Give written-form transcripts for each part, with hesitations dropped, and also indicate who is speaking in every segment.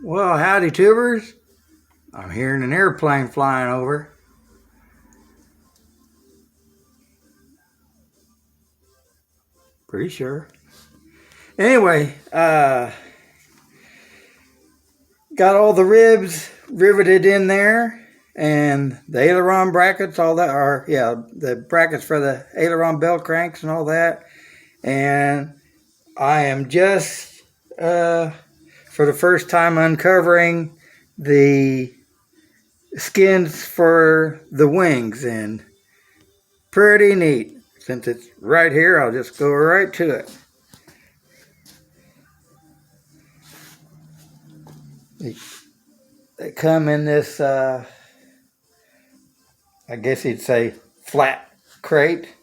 Speaker 1: Well, howdy, tubers. I'm hearing an airplane flying over. Pretty sure. Anyway, got all the ribs riveted in there, and the aileron brackets, all that are, the brackets for the aileron bell cranks and all that. And I am just, for the first time, uncovering the skins for the wings, and pretty neat. Since it's right here, I'll just go right to it. They come in this, I guess you'd say, flat crate,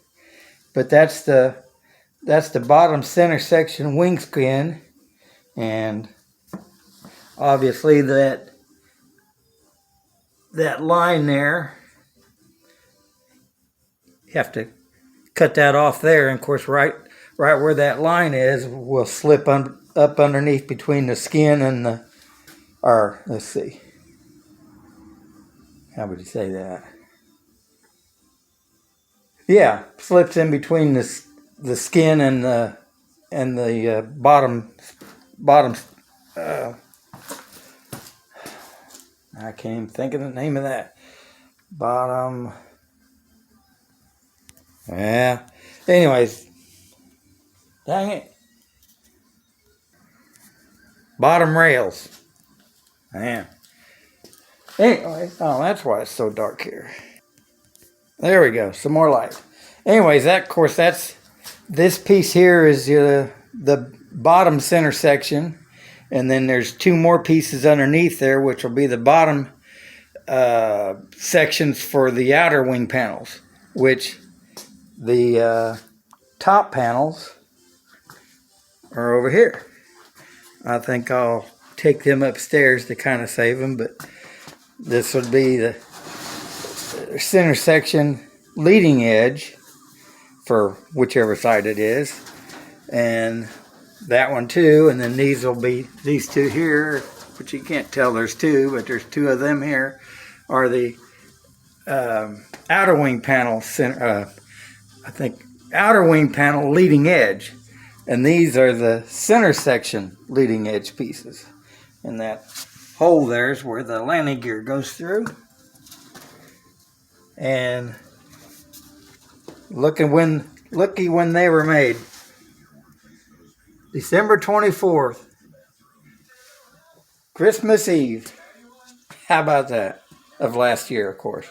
Speaker 1: but that's the bottom center section wing skin, and obviously that line there, you have to cut that off there, and of course right where that line is will slip up underneath between the skin and the, or let's see, how would you say that? Yeah, slips in between the skin and the bottom. I can't even think of the name of that. Bottom. Yeah. Anyways, dang it. Bottom rails. Man. Anyway, oh, that's why it's so dark here. There we go. Some more light. Anyways, that, of course, this piece here is the bottom center section, and then there's two more pieces underneath there, which will be the bottom sections for the outer wing panels, which the top panels are over here. I think I'll take them upstairs to kind of save them, but this would be the center section leading edge for whichever side it is, and that one too, and then these will be, these two here, which you can't tell there's two, but there's two of them here, are the outer wing panel center, I think outer wing panel leading edge, and these are the center section leading edge pieces, and that hole there is where the landing gear goes through. And looky when they were made. December 24th, Christmas Eve. How about that? Of last year, of course.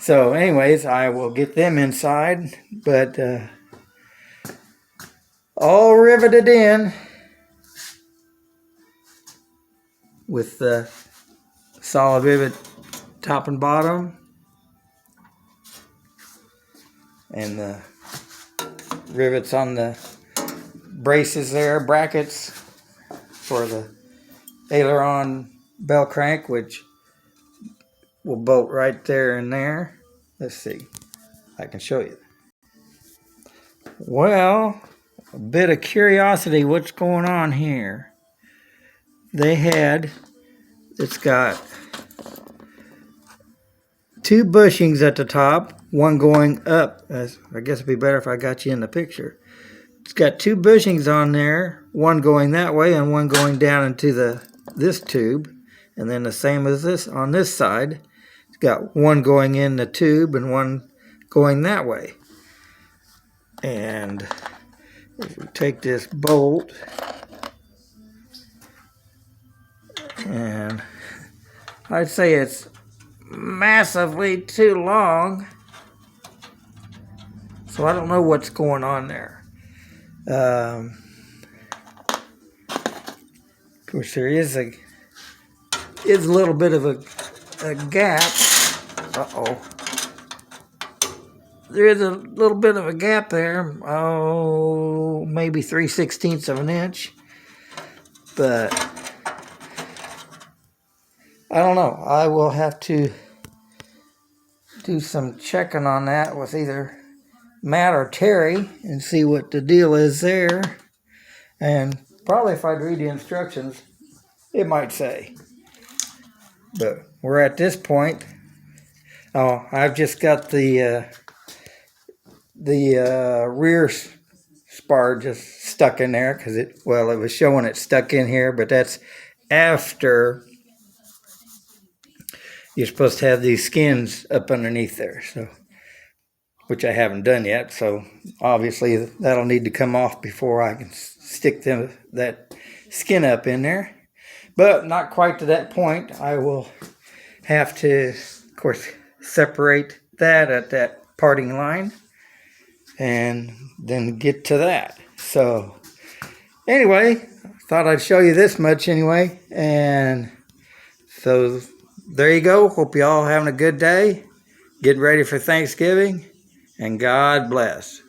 Speaker 1: So anyways, I will get them inside, but all riveted in with the solid rivet top and bottom, and the rivets on the braces there, brackets for the aileron bell crank, which will bolt right there and there. Let's see, I can show you. Well, a bit of curiosity, what's going on here? It's got two bushings at the top, one going up. I guess it'd be better if I got you in the picture. It's got two bushings on there, one going that way and one going down into this tube, and then the same as this on this side. It's got one going in the tube and one going that way. And if we take this bolt, and I'd say it's massively too long, so I don't know what's going on there. Of course, there is a little bit of a gap. There is a little bit of a gap there. Oh, maybe 3/16 of an inch, but I don't know. I will have to do some checking on that with either Matt or Terry and see what the deal is there. And probably if I'd read the instructions, it might say. But we're at this point. Oh, I've just got the rear spar just stuck in there because it was showing it stuck in here, but that's after you're supposed to have these skins up underneath there, so which I haven't done yet. So obviously that'll need to come off before I can stick that skin up in there. But not quite to that point. I will have to, of course, separate that at that parting line and then get to that. So anyway, thought I'd show you this much anyway. And so there you go. Hope you all having a good day. Getting ready for Thanksgiving. And God bless.